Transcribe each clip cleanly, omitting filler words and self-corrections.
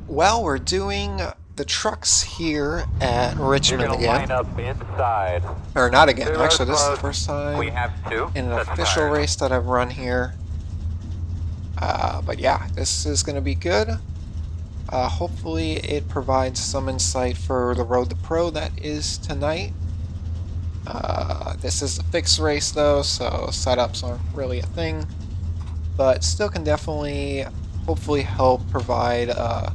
Well, we're doing the trucks here at You're Richmond gonna line again. up inside. Or not again, 2 rows actually this is the close. first We time have 2 in an sets of official tires. race that I've run here. But yeah, this is going to be good. Hopefully it provides some insight for the Road to Pro that is tonight. This is a fixed race though, so setups aren't really a thing. But still can definitely, hopefully help provide a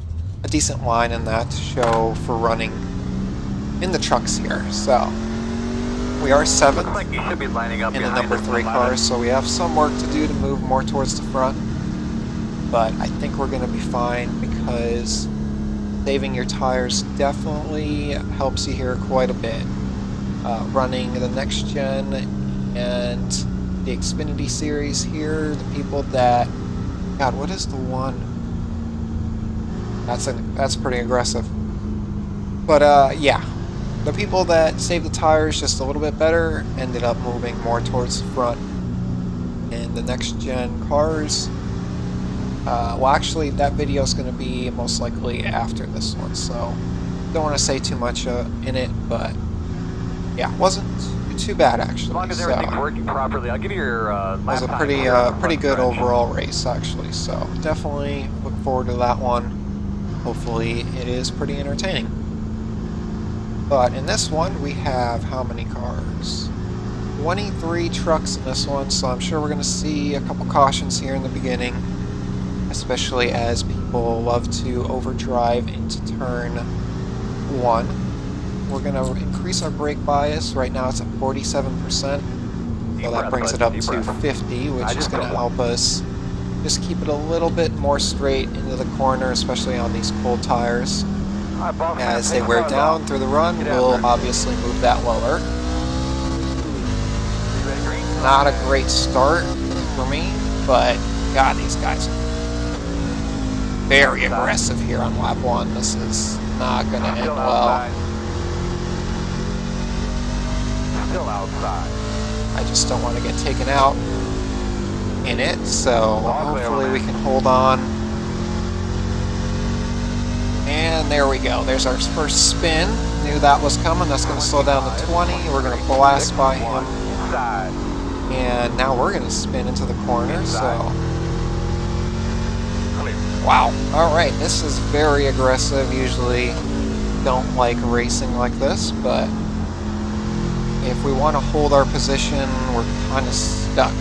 decent line in that to show for running in the trucks here. So we are Looks 7th like you should be lining up in the behind number this 3 11. car, so we have some work to do to move more towards the front. But I think we're going to be fine because saving your tires definitely helps you here quite a bit. Running the next gen and the Xfinity series here, the people that, God, what is the one? That's pretty aggressive. But yeah, the people that saved the tires just a little bit better ended up moving more towards the front. And the next gen cars, well, actually, that video is going to be most likely after this one, so don't want to say too much in it, but yeah, wasn't too bad actually. As long as everything's working properly, I'll give you your lap was a time pretty here on the pretty front good stretch. overall race actually. So definitely look forward to that one. Hopefully, it is pretty entertaining. But in this one, we have how many cars? 23 trucks in this one, so I'm sure we're going to see a couple cautions here in the beginning, especially as people love to overdrive into turn 1. We're going to increase our brake bias. Right now it's at 47%, so that brings it up to 50, which is going to help us just keep it a little bit more straight into the corner, especially on these cold tires. As they wear down through the run, we'll obviously move that lower. Not a great start for me, but God, these guys are very aggressive here on lap 1. This is not going to end well. Still outside. I just don't want to get taken out in it, so hopefully we can hold on. And there we go. There's our first spin. Knew that was coming. That's going to slow down to 20. We're going to blast by him. And now we're going to spin into the corner, so... Wow. Alright, this is very aggressive. Usually don't like racing like this, but if we want to hold our position, we're kind of stuck.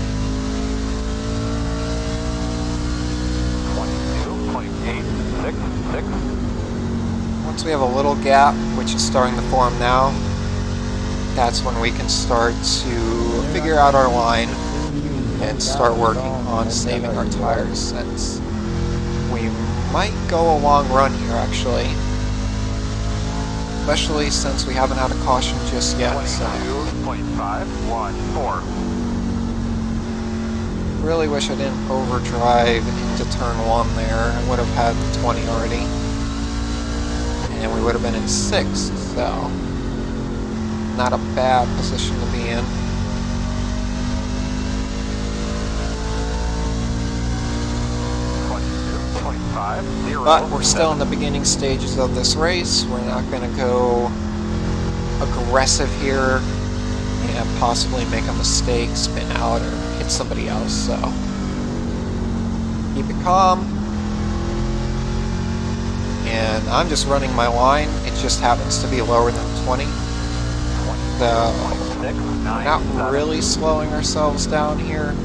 22, 28, 6, 6. Once we have a little gap, which is starting to form now, that's when we can start to figure out our line and start working on saving our tires, since we might go a long run here actually, especially since we haven't had a caution just yet. So really wish I didn't overdrive into turn 1 there. I would have had the 20 already, and we would have been in 6th, so not a bad position to be in. But we're still in the beginning stages of this race. We're not going to go aggressive here and possibly make a mistake, spin out, or hit somebody else, so keep it calm. And I'm just running my line. It just happens to be lower than 20. So we're not really slowing ourselves down here.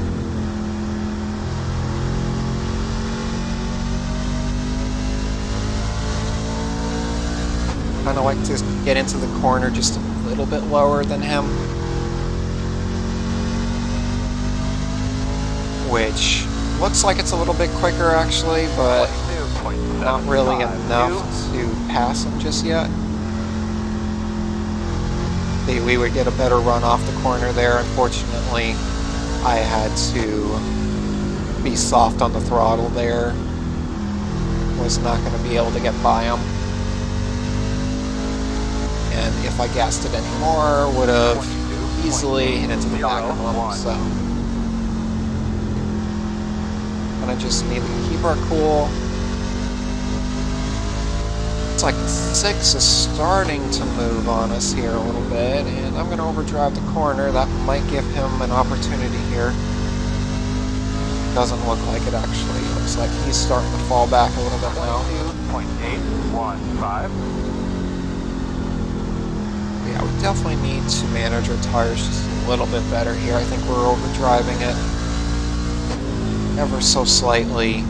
Kind of like to get into the corner just a little bit lower than him, which looks like it's a little bit quicker actually, but not really enough to pass him just yet. We would get a better run off the corner there. Unfortunately, I had to be soft on the throttle there. Was not going to be able to get by him. And if I gassed it anymore, would have easily hit into the back of him, so kind of just need to keep our cool like 6 is starting to move on us here a little bit, and I'm going to overdrive the corner. That might give him an opportunity here. Doesn't look like it actually. Looks like he's starting to fall back a little bit now. 2.815. Yeah, we definitely need to manage our tires just a little bit better here. I think we're overdriving it ever so slightly.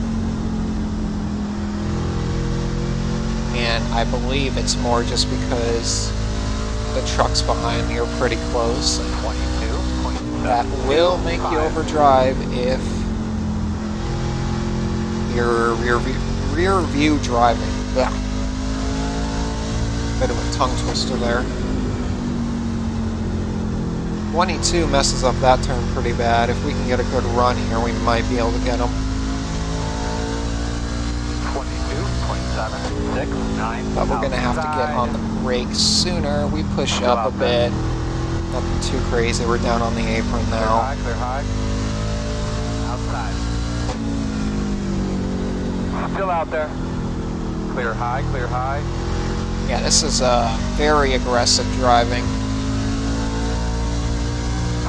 And I believe it's more just because the trucks behind me are pretty close. 22. That will make you overdrive if you're rear view driving. Blah. Bit of a tongue twister there. 22 messes up that turn pretty bad. If we can get a good run here, we might be able to get him. 22.769. But we're going to have to get on the brakes sooner. We push up a bit. Nothing too crazy. We're down on the apron now. Clear high. Outside. Still out there. Clear high, clear high. Yeah, this is very aggressive driving.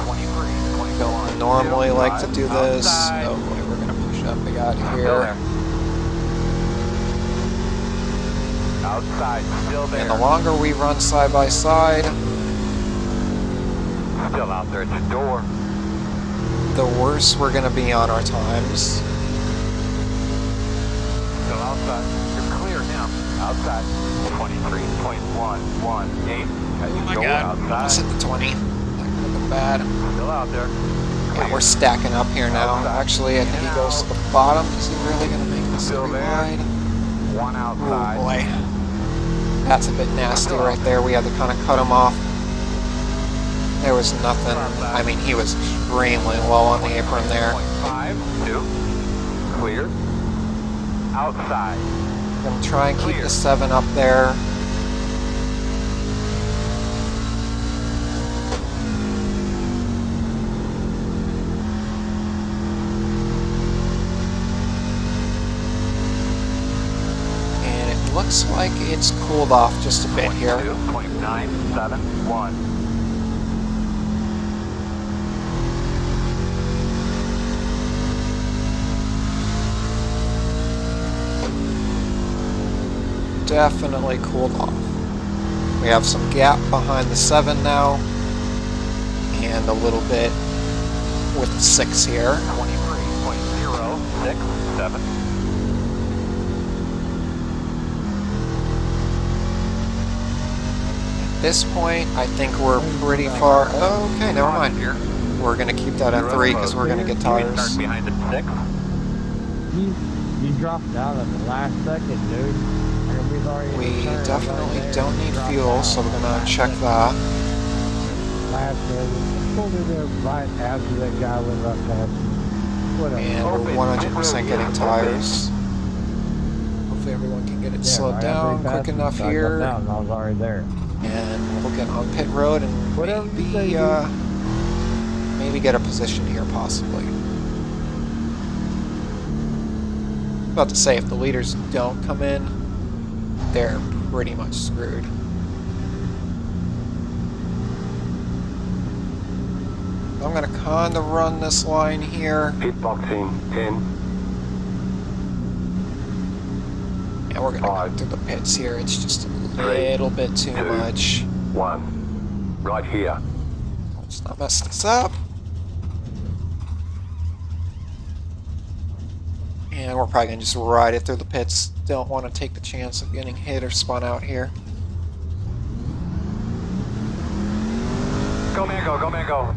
23, Don't normally like to do this. Oh boy, we're going to push up out of here. Outside, still there. And the longer we run side by side, Still out there at the door. the worse we're going to be on our times. Still outside. You're clear him. Outside. 23.118. Oh my god, almost hit the 20. That could have been bad. Still out there. Yeah, we're stacking up here now. Actually, I think he goes to the bottom. Is he really going to make this Still three there. wide? One Oh outside. boy. That's a bit nasty right there. We had to kind of cut him off. There was nothing. I mean, he was extremely low on the apron there. 5.2. Clear. Outside. I'm going to try and keep the 7 up there. And it looks like it's cooled off just a bit here. 22.971. Definitely cooled off. We have some gap behind the 7 now, and a little bit with the 6 here. 23.067. At this point, I think we're pretty far. Oh, okay, never mind. We're going to keep that at 3 because we're going to get tires. Behind the 6. You dropped out at the last second, dude. We definitely don't need fuel, so we're going to check that. Last second. Pulled in there right after that guy went up past me. Whatever. And we're 100% getting tires. Hopefully everyone can get it slowed down quick enough here. I was already there. And we'll get on pit road and maybe get a position here, possibly. About to say, if the leaders don't come in, they're pretty much screwed. I'm going to kind of run this line here. Pit boxing 10. And we're going to go through the pits here. It's just a little bit too much. 1. Right here. Let's not mess this up. And we're probably going to just ride it through the pits. Don't want to take the chance of getting hit or spun out here. Go man go, go man go.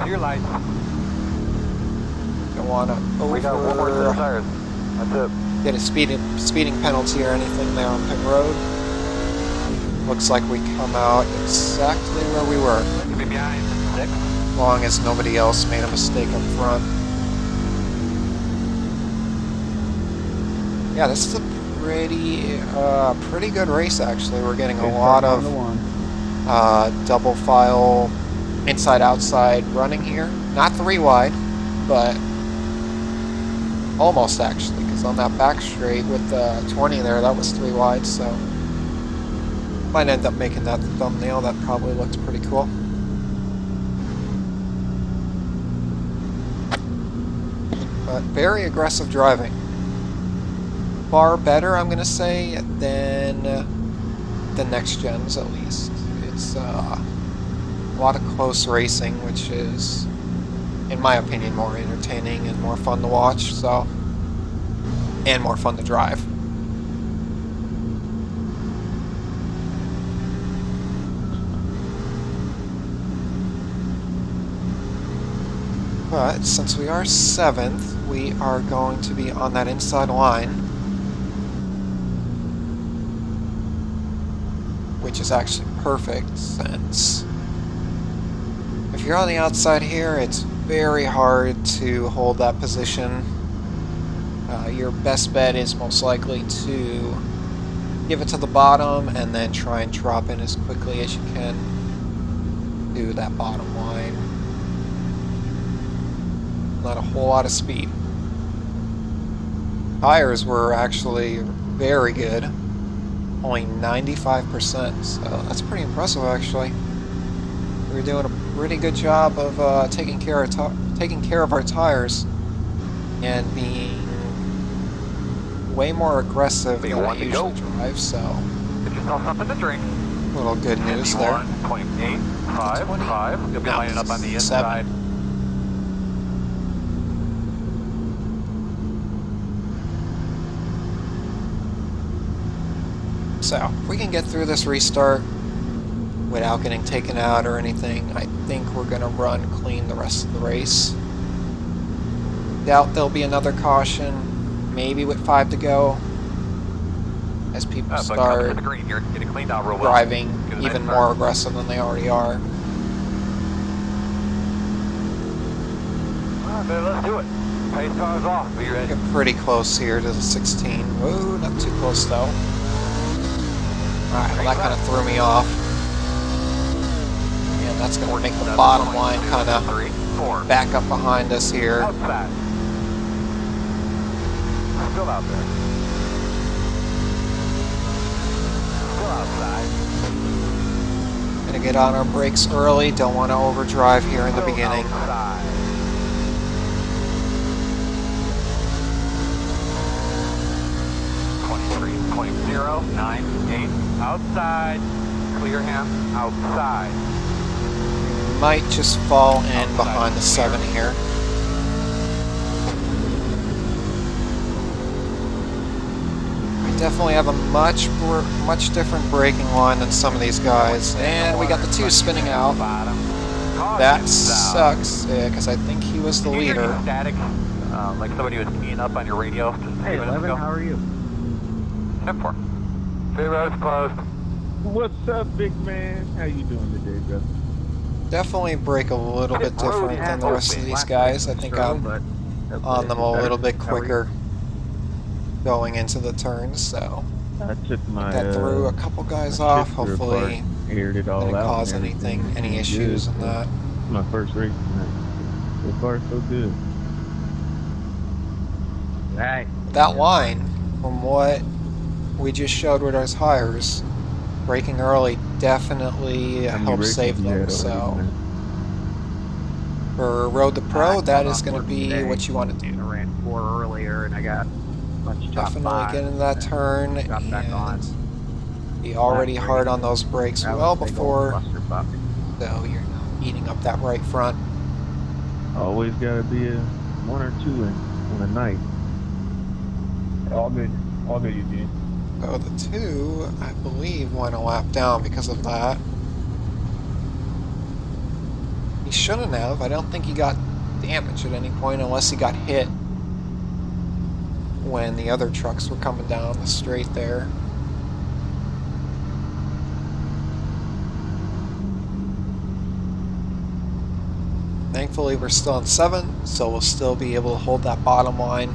To your lights. Don't want to We got one more set of tires. That's it. get a speeding penalty or anything there on pit road. Looks like we come out exactly where we were. You'll be behind 6. As long as nobody else made a mistake up front. Yeah, this is a pretty good race actually. We're getting a lot of double file inside outside running here. Not 3 wide, but almost actually, because because on that back straight with the 20 there, that was 3 wide, so might end up making that the thumbnail. That probably looks pretty cool. But very aggressive driving. Far better, I'm going to say, than the next gens, at least. It's a lot of close racing, which is, in my opinion, more entertaining and more fun to watch, so, and more fun to drive. But since we are 7th, we are going to be on that inside line, which is actually perfect since if you're on the outside here, it's very hard to hold that position. Your best bet is most likely to give it to the bottom and then try and drop in as quickly as you can to that bottom line. Not a whole lot of speed. Tires were actually very good, only 95%, so that's pretty impressive actually. We were doing a pretty good job of taking care of our tires and being way more aggressive than I usually drive, so Get yourself something to drink. little good news there. 21.855. You'll be lining up on the inside. So, if we can get through this restart without getting taken out or anything, I think we're going to run clean the rest of the race. Doubt there'll be another caution, maybe with 5 to go, as people start driving even more aggressive than they already are. Let's do it. Pace car's off. Be ready. Get pretty close here to the 16. Whoa, not too close though. Alright, well that kind of threw me off. And that's going to make the bottom line kind of back up behind us here. Outside. Still out there. Still outside. Gonna get on our brakes early, don't want to overdrive here in the beginning. Outside. 23.098. Outside. Clear him. Outside. Might just fall in behind the 7 here. We definitely have a much different braking line than some of these guys. And we got the 2 spinning out. That sucks, because I think he was the leader. Static, like somebody was keying up on your radio. Hey, Levin, how are you? 10-4. Pit road's closed. What's up, big man? How you doing today, brother? Definitely brake a little bit different than the rest of these guys. I think I'm on them a little bit quicker going into the turns, so I took my that threw a couple guys off. Hopefully aired it all didn't out cause and any everything. issues in that. My first race tonight. So far, so good. Right. That line, from what we just showed with our tires, braking early definitely helps save them. So for Road to Pro, that is going to be what you want to do. I ran 4 earlier and I got a bunch of top Definitely 5. get into that turn Got back on. and be already hard on those brakes well before, so you're eating up that right front. Always got to be a 1 or 2 on a night. All good, Eugene. So the 2, I believe, went a lap down because of that. He shouldn't have. I don't think he got damaged at any point unless he got hit when the other trucks were coming down the straight there. Thankfully, we're still in 7, so we'll still be able to hold that bottom line.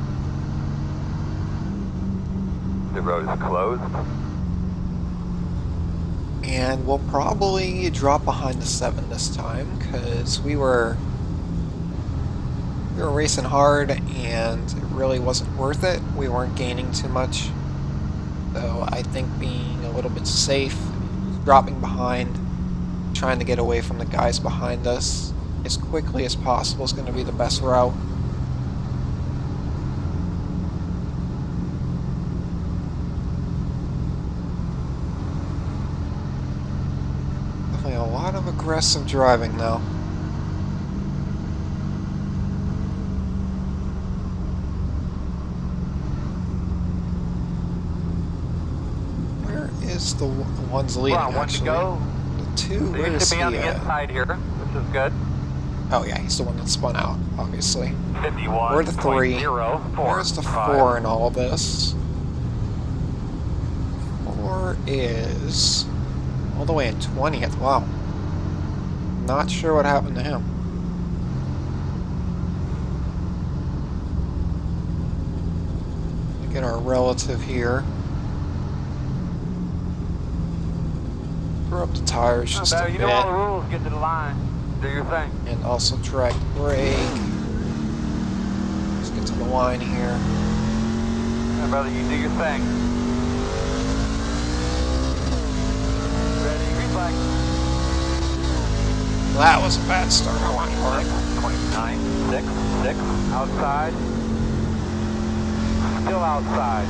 The road is closed. And we'll probably drop behind the 7 this time, because we were We were racing hard and it really wasn't worth it. We weren't gaining too much. So I think being a little bit safe, dropping behind, trying to get away from the guys behind us as quickly as possible is going to be the best route. Definitely a lot of aggressive driving now. Is the ones leading, Well, one to actually. go. The two, So where you is should he be on the at? inside here, which is good. Oh yeah, he's the one that spun out, obviously. 51. We're the 3. Where's the 4 in all this? 4 is all the way in 20th. Wow. Not sure what happened to him. Look at our relative here. Throw up the tires just a You bit. know all the rules. Get to the line. Do your thing. And also drag brake. Let's get to the line here. Yeah, brother, you do your thing. Ready? Green flag. That was a bad start on my part. 29, 6, 6. Outside. Still outside.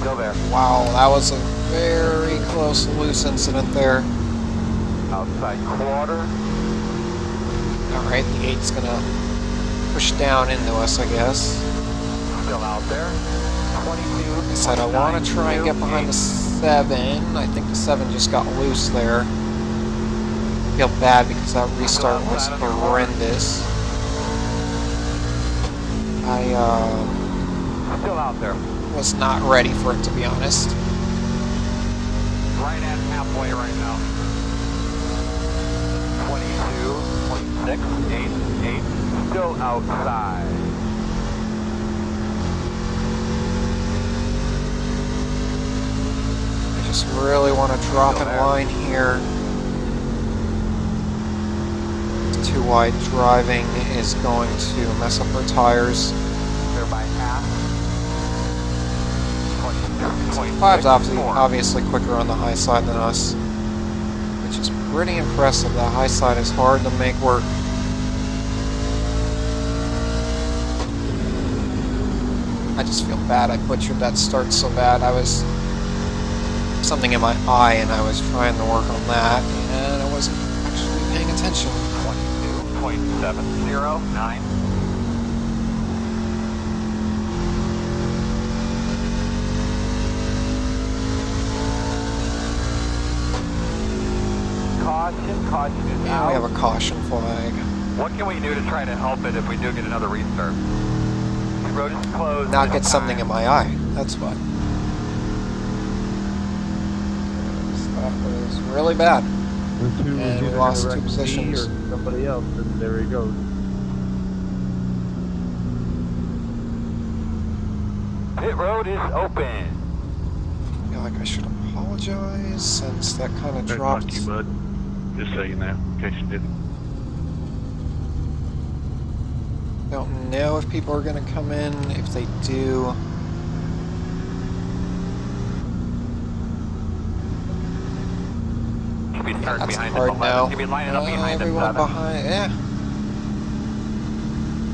Still there. Wow, that was a very close loose incident there. Outside quarter. Alright, the 8's gonna push down into us, I guess. Still out there. 22. I said I want to try and get behind the 7. I think the 7 just got loose there. Feel bad because that restart was horrendous. Still out there. Was not ready for it, to be honest. Right at halfway right now. 22, 26, 8, 8. Still outside. I just really want to drop in line here. Too wide driving is going to mess up our tires. They're by half. 5's obviously quicker on the high side than us, which is pretty impressive. The high side is hard to make work. I just feel bad. I butchered that start so bad. I was something in my eye and I was trying to work on that and I wasn't actually paying attention. 22.709. Caution is Yeah, out. we have a caution flag. What can we do to try to help it if we do get another restart? The road is closed. Not get something in my eye. That's what. That was really bad. And we lost 2 positions. Or somebody else, and there he goes. Pit road is open. I feel like I should apologize since that kind of That's dropped. not you, bud. Just so you know, in case you didn't. Don't know if people are going to come in. If they do, Should be yeah, starting that's behind hard us. now. Should be lining up behind us. Everyone behind, yeah.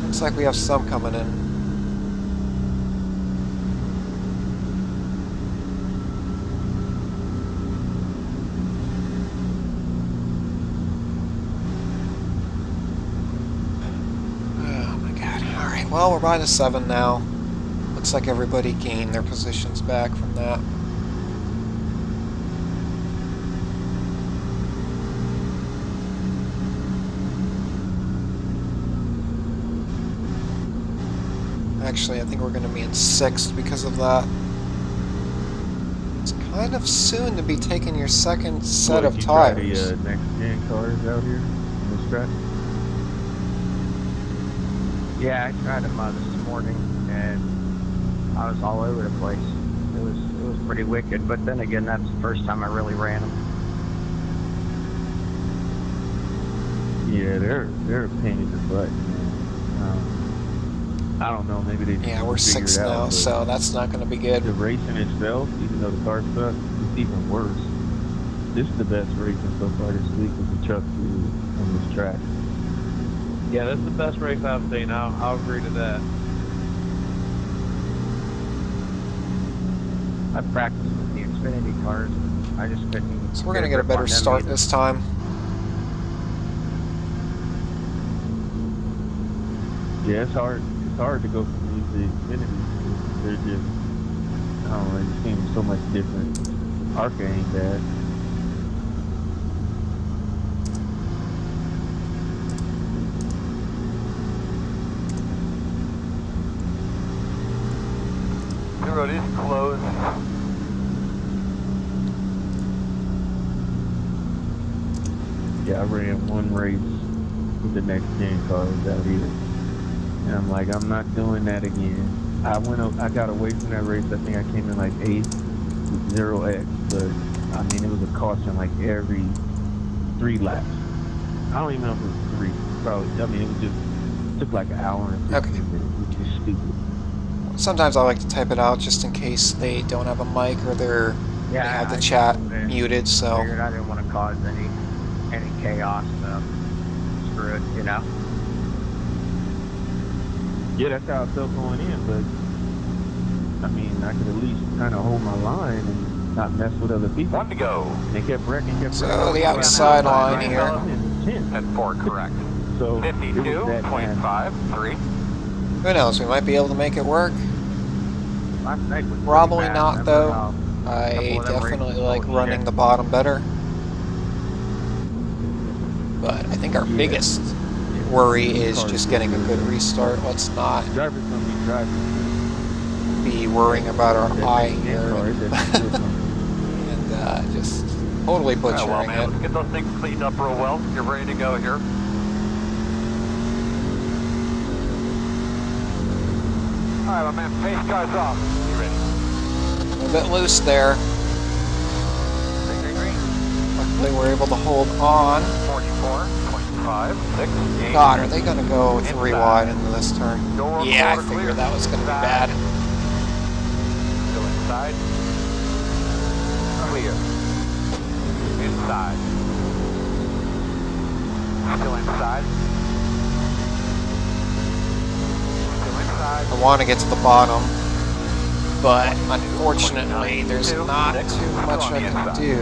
Looks like we have some coming in. Oh my god. Alright, well, we're by the 7 now. Looks like everybody gained their positions back from that. Actually, I think we're going to be in 6th because of that. It's kind of soon to be taking your second set of tires. The next gen cars out here on this track. Yeah, I tried them this morning, and I was all over the place. It was pretty wicked, but then again, that's the first time I really ran them. Yeah, they're a pain in the butt, man. I don't know, maybe they Yeah, we're figure 6 it out, now, but so that's not going to be good. the racing itself, even though the car sucks, it's even worse. This is the best racing so far this week with the truck series on this track. Yeah, that's the best race I've seen. I'll agree to that. I practiced with the Xfinity cars. I just couldn't even. So we're going to get a better start this time. Yeah, it's hard. It's hard to go from these to Xfinity. They're just, I don't know, they just seem so much different. Arca ain't bad. The road is closed. Yeah, I ran one race with the next gen cars out here. And I'm like, I'm not doing that again. I got away from that race. I think I came in like 8th with 0x, but I mean, it was a caution like every 3 laps. I don't even know if it was 3. Probably, I mean, it took like an hour and 15 minutes, which is stupid. Sometimes I like to type it out just in case they don't have a mic or they have the chat muted, so. I figured I didn't want to cause any chaos, so screw it, you know? Yeah, that's how I felt going in, but I mean, I could at least kind of hold my line and not mess with other people. 1 to go. And they kept wrecking, So the outside line here. At 4, correct. So 52, 25, 3. Who knows, we might be able to make it work. Last night was pretty Probably bad. not, Remember though. how I couple of them definitely races like full of running shit? the bottom better. But I think our biggest worry is just getting a good restart. Let's not Driver's gonna be driving. be worrying about our eye here And and just totally Well, butchering man, it. let's get those things cleaned up real well. You're ready to go here. All right, my man, pace car's off. You ready? A bit loose there. Green, green, green. Luckily we're able to hold on. 44, 25, 6, 8. God, are they going to go 3 wide into this turn? Door Yeah, I clear. figured that was going to be bad. Still inside. Clear. Inside. Still inside. Still inside. I want to get to the bottom, but unfortunately there's not too much I can do.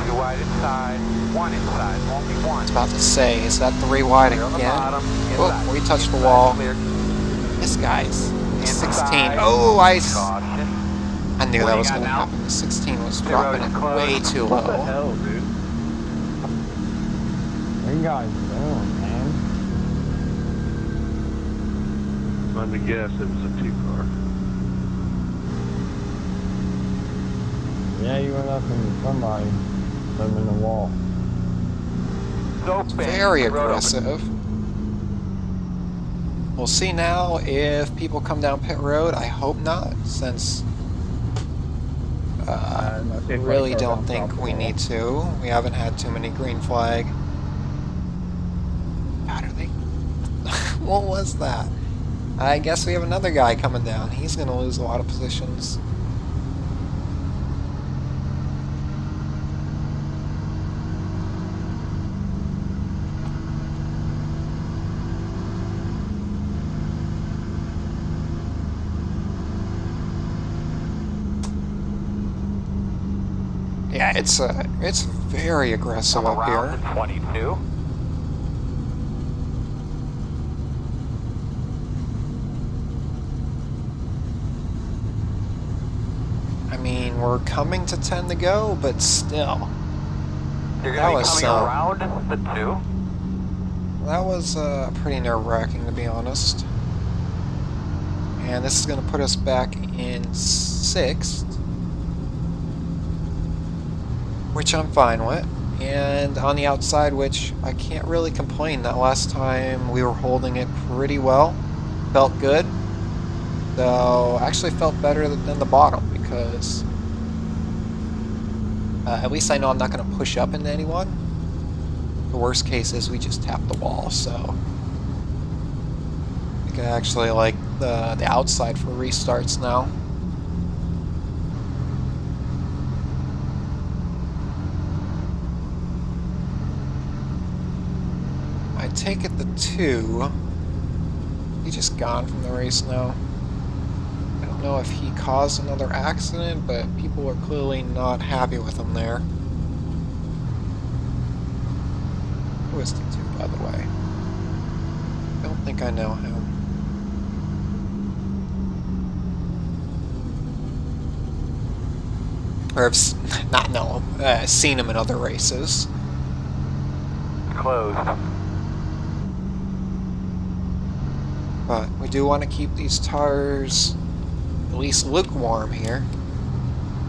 2 wide inside. 1 inside. Only 1. I was about to say, is that 3 wide Clear on the again? bottom. Oh, Inside. we touched the Inside, wall. clear. This guy's 16. Inside. Oh, Caution. I knew What that do was you going to got now? happen. The 16 was The dropping road is it closed. way too What the low. hell, dude? What you guys doing, man? let me guess, it was a 2-car. Yeah, you went up and somebody put him in the wall. So Very road open. aggressive. We'll see now if people come down pit road. I hope not, since I really don't think we need to. We haven't had too many green flag. God, are they? What was that? I guess we have another guy coming down. He's going to lose a lot of positions. Yeah, it's very aggressive I'm up around here. at 22. I mean, we're coming to 10 to go, but still. You're That going to be was coming so- around the 2. That was pretty nerve-wracking, to be honest. And this is going to put us back in 6th, which I'm fine with. And on the outside, which I can't really complain. That last time we were holding it pretty well. Felt good. Though, actually felt better than the bottom, because at least I know I'm not going to push up into anyone. The worst case is we just tap the wall, so I can actually like the outside for restarts now. I take it the 2. He just gone from the race now. I don't know if he caused another accident, but people are clearly not happy with him there. Who is the 2, by the way? Don't think I know him. Or have not know him, seen him in other races. Closed. But we do want to keep these tires at least lukewarm here.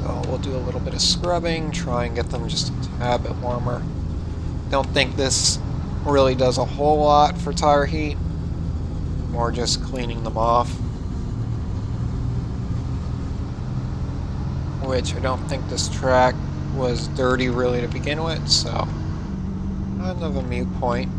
So we'll do a little bit of scrubbing, try and get them just a tad bit warmer. Don't think this really does a whole lot for tire heat. More just cleaning them off. Which I don't think this track was dirty really to begin with, so kind of a mute point.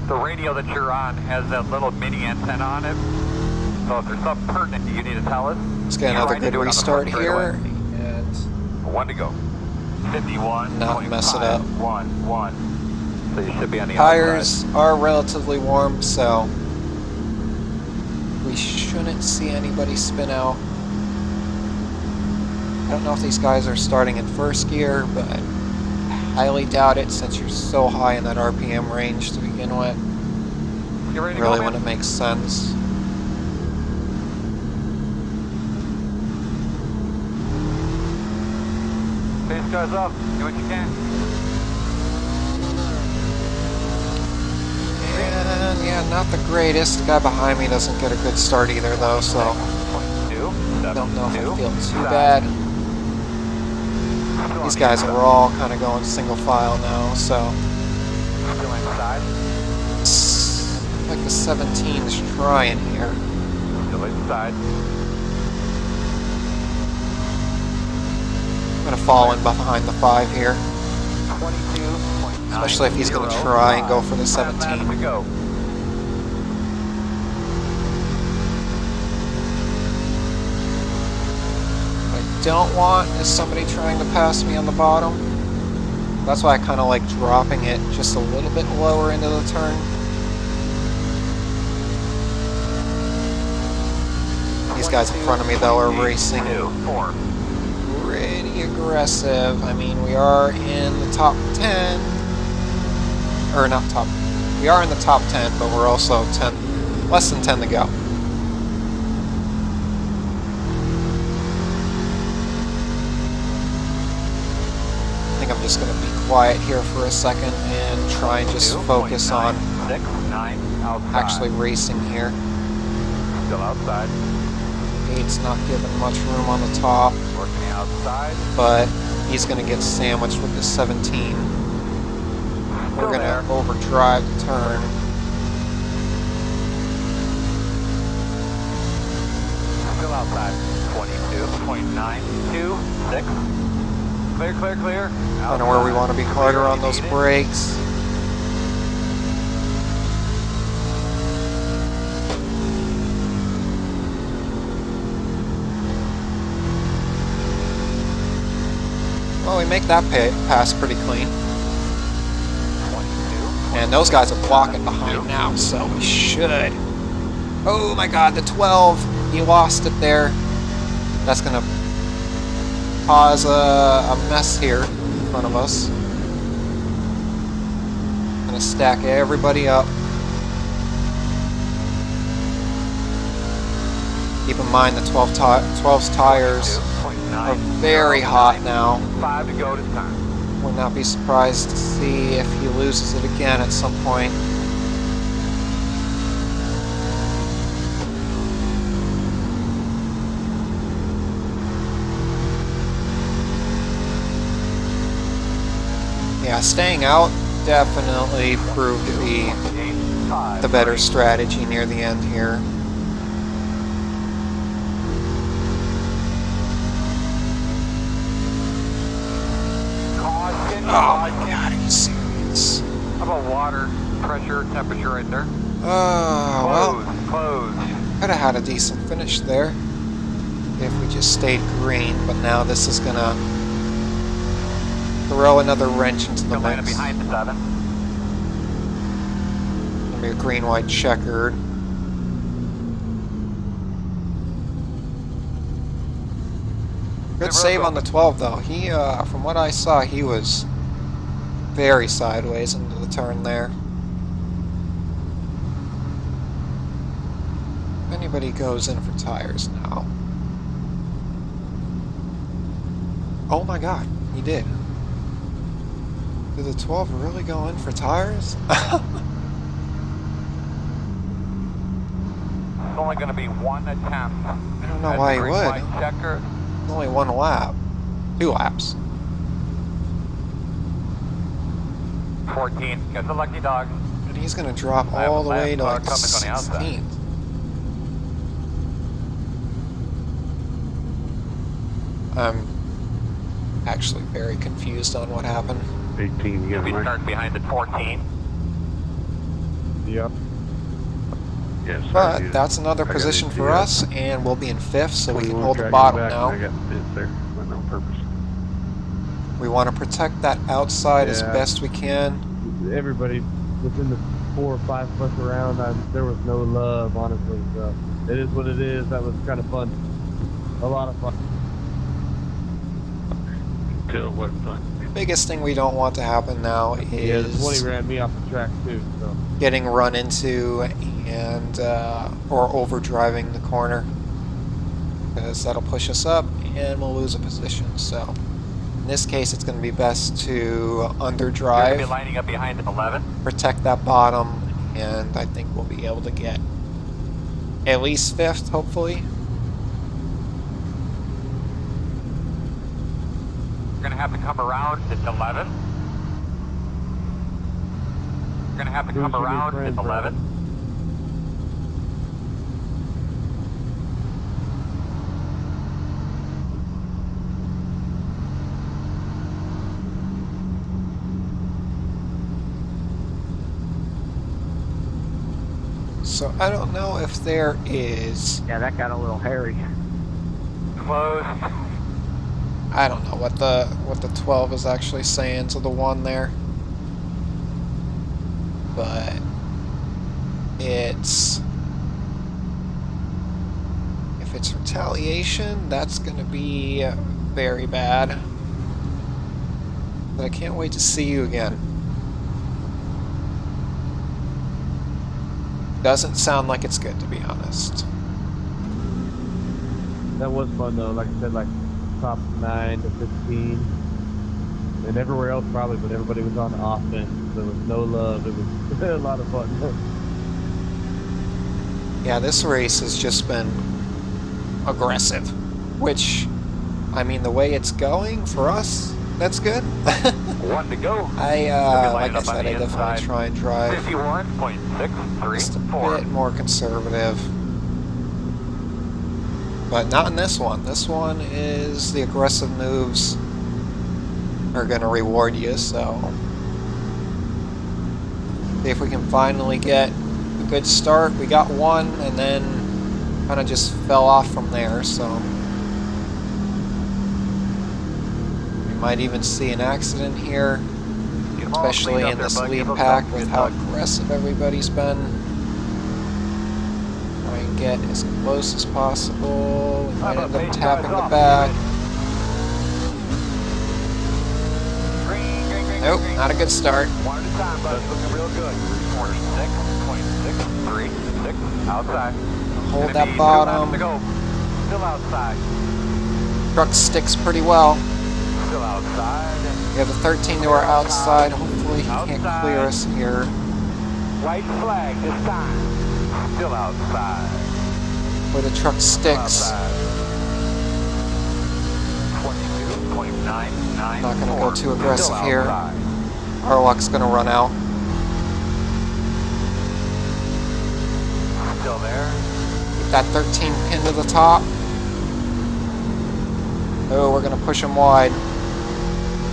The radio that you're on has that little mini antenna on it. So if there's something pertinent you need to tell us, Let's get another good restart here, and 1 to go. 51. not mess it up. 1. So you should be on the Tires outside. are relatively warm, so we shouldn't see anybody spin out. I don't know if these guys are starting in first gear, but I highly doubt it since you're so high in that RPM range to begin with. You ready to Really go, man? wouldn't make sense. Pace cars up. Do what you can. And yeah, not the greatest. The guy behind me doesn't get a good start either though, so I don't know if I feel too bad. These guys are all kind of going single file now, so Still inside. it's like the 17's trying here. Still inside. I'm gonna fall in behind the 5 here, 22.9. especially if he's gonna try and go for the 17. To go. What I don't want is somebody trying to pass me on the bottom. That's why I kind of like dropping it just a little bit lower into the turn. These guys in front of me though are racing 4. pretty aggressive. I mean, we are in the top 10, or not top, we are in the top 10, but we're also less than 10 to go. I think I'm just going to be quiet here for a second and try and just focus on 6, 9, outside. actually racing here. Still outside. It's not giving much room on the top, Working outside. but he's going to get sandwiched with the 17. We're Still going there. to overdrive the turn. Still outside. 22.92. 6. Clear, clear, clear. I don't know where we want to be harder on those brakes. Well, we make that pass pretty clean. 22. And those guys are blocking behind now, so we should. Oh my god, the 12. He lost it there. That's going to cause a mess here in front of us. Going to stack everybody up. Keep in mind the 12's tires are very hot now. 5 to go to time. Would not be surprised to see if he loses it again at some point. Yeah, staying out definitely proved to be the better strategy near the end here. Oh my god, are you serious? How about water, pressure, temperature right there? Oh, well, Close. could have had a decent finish there if we just stayed green, but now this is gonna throw another wrench into the Atlanta mix. behind the 7. Gonna be a green-white checkered. Good save on the 12 though. He, from what I saw, he was very sideways into the turn there. If anybody goes in for tires now. Oh my god, he did. Did the 12 really go in for tires? It's only going to be one attempt. I don't know why he would. Checker. It's only one lap. 2 laps. 14. Gets a lucky dog. And he's going to drop I have all a the way to lap like car coming on the outside. 16th. I'm actually very confused on what happened. 18 You'll again, be right? starting behind the 14. Yep. Yes. But that's another I got position it, for yeah. us, and we'll be in 5th, so we can 21 hold the track bottom back, now. and I got bit there, but on purpose. We want to protect that outside as Yeah. best we can. Everybody within the 4 or 5 foot around, there was no love, honestly. So it is what it is. That was kind of fun. A lot of fun. Until it wasn't fun. Biggest thing we don't want to happen now Yeah, the 20 is ran me off the track too. So getting run into and or over driving the corner, because that'll push us up and we'll lose a position. So in this case, it's going to be best to You're going to be underdrive, lining up behind the 11. protect that bottom, and I think we'll be able to get at least 5th, hopefully. You're going to have to come around at 11. You're going to have to come around at 11. So I don't know if there is, Yeah, that got a little hairy. Close. I don't know what the 12 is actually saying to the 1 there, but it's, if it's retaliation, that's going to be very bad. But I can't wait to see you again. Doesn't sound like it's good, to be honest. that was fun though. Like I said, like top 9 to 15, and everywhere else probably, but everybody was on offense. There was no love. It was a lot of fun. Yeah, this race has just been aggressive, which, I mean, the way it's going for us, that's good. 1 to go. like I up on said, the I definitely inside. try and drive just a 51.634. bit more conservative. But not in this one. This one is the aggressive moves are going to reward you, so see if we can finally get a good start. We got 1 and then kind of just fell off from there, so we might even see an accident here, especially in this lead pack with how aggressive everybody's been. Try and get as close as possible. We might end up tapping the back. Nope, not a good start. 1 at a time, bud. Looking real good. Corner 6.636. Outside. Hold Gonna that be 2 bottom. laps to go. Still outside. Truck sticks pretty well. Still outside. We have a 13 to our outside. Hopefully he can't clear us here. White flag this time. Still outside. Where the truck sticks. Outside. 22.994. Not gonna go too aggressive Still here. outside. Our luck's gonna run out. Still there. Keep that 13 pin to the top. Oh, we're gonna push him wide.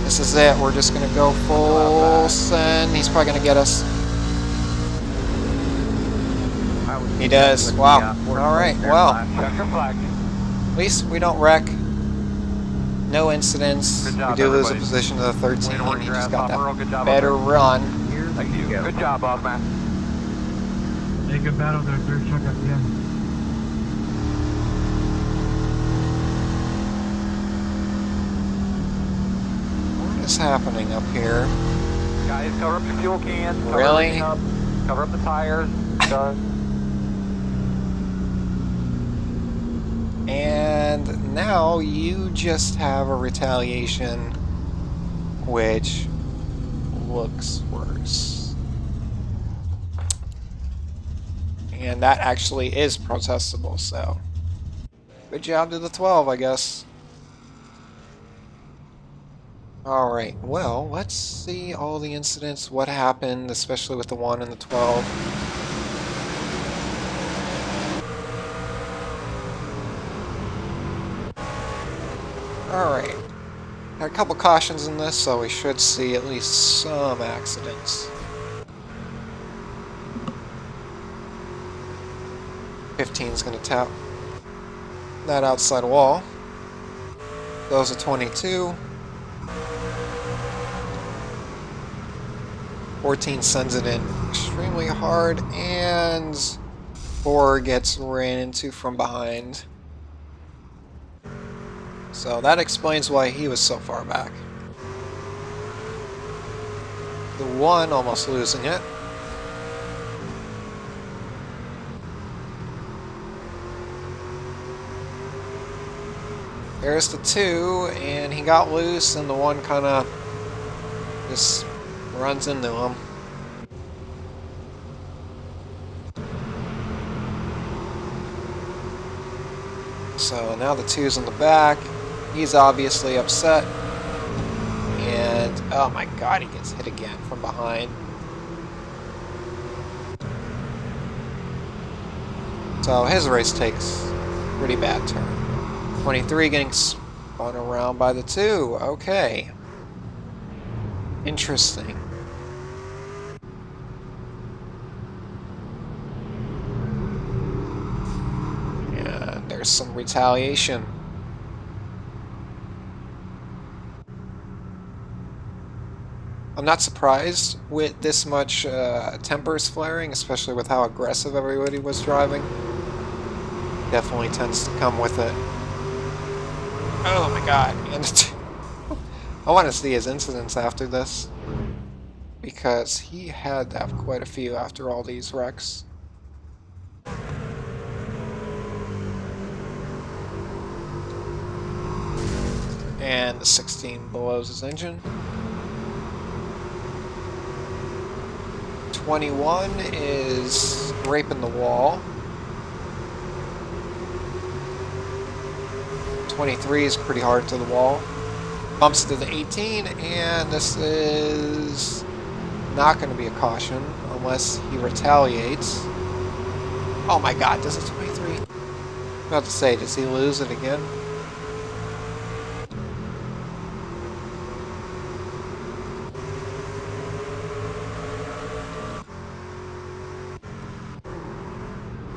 This is it. We're just gonna go full send. He's probably gonna get us. He does. Wow. All right. Well, Check your flag. at least we don't wreck. No incidents. Good job, We do lose a everybody. position to the 13. Way to work He your just ass got off, Earl. Good that job better up run. Thank you. Good job, boss man. Hey, good battle there, third truck at the end. What is happening up here? Guys, cover up your fuel cans. Cover Really? everything up. Cover up the tires. Done. And now you just have a retaliation, which looks worse. And that actually is protestable, so good job to the 12, I guess. Alright, well, let's see all the incidents, what happened, especially with the 1 and the 12. Alright, had a couple cautions in this, so we should see at least some accidents. 15's gonna tap that outside wall. Goes to 22. 14 sends it in extremely hard, and 4 gets ran into from behind. So that explains why he was so far back. The 1 almost losing it. There's the 2, and he got loose, and the 1 kind of just runs into him. So now the 2's in the back. He's obviously upset. And, oh my god, he gets hit again from behind. So his race takes a pretty bad turn. 23 getting spun around by the 2. Okay. Interesting. And there's some retaliation. I'm not surprised with this much tempers flaring, especially with how aggressive everybody was driving. Definitely tends to come with it. Oh my god. And I want to see his incidents after this, because he had to have quite a few after all these wrecks. And the 16 blows his engine. 21 is raping the wall. 23 is pretty hard to the wall. Bumps to the 18, and this is not going to be a caution unless he retaliates. Oh my god, does it 23? I'm about to say, does he lose it again?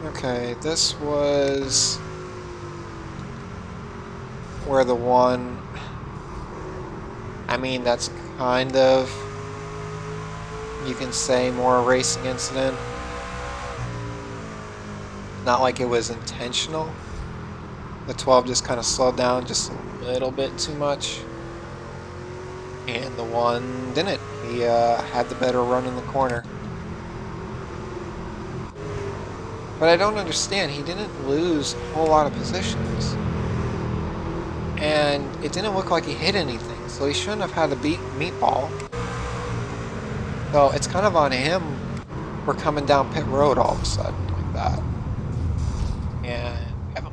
Okay, this was where the 1, I mean, that's kind of, you can say, more a racing incident. Not like it was intentional. The 12 just kind of slowed down just a little bit too much. And the 1 didn't. He had the better run in the corner. But I don't understand. He didn't lose a whole lot of positions. And it didn't look like he hit anything, so he shouldn't have had to beat meatball. So it's kind of on him for coming down pit road all of a sudden like that. And we have a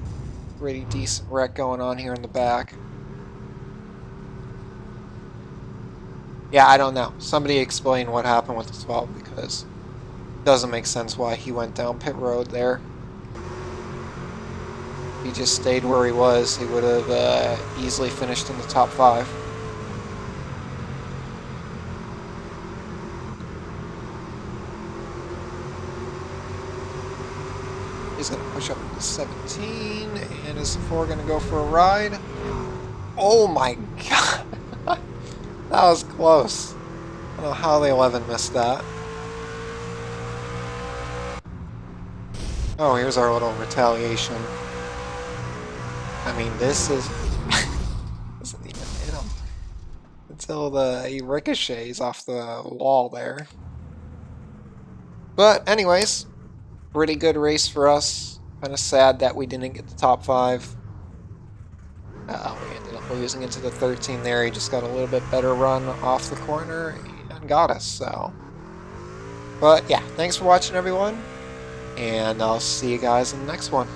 pretty decent wreck going on here in the back. Yeah, I don't know. Somebody explain what happened with the 12 because it doesn't make sense why he went down pit road there. If he just stayed where he was, he would have easily finished in the top 5. He's going to push up to 17, and is the 4 going to go for a ride? Oh my god! That was close. I don't know how the 11 missed that. Oh, here's our little retaliation. I mean, this is... doesn't even hit him. Until he ricochets off the wall there. But anyways, pretty good race for us. Kind of sad that we didn't get the top 5. We ended up losing into the 13 there. He just got a little bit better run off the corner and got us, so. But yeah, thanks for watching, everyone. And I'll see you guys in the next one.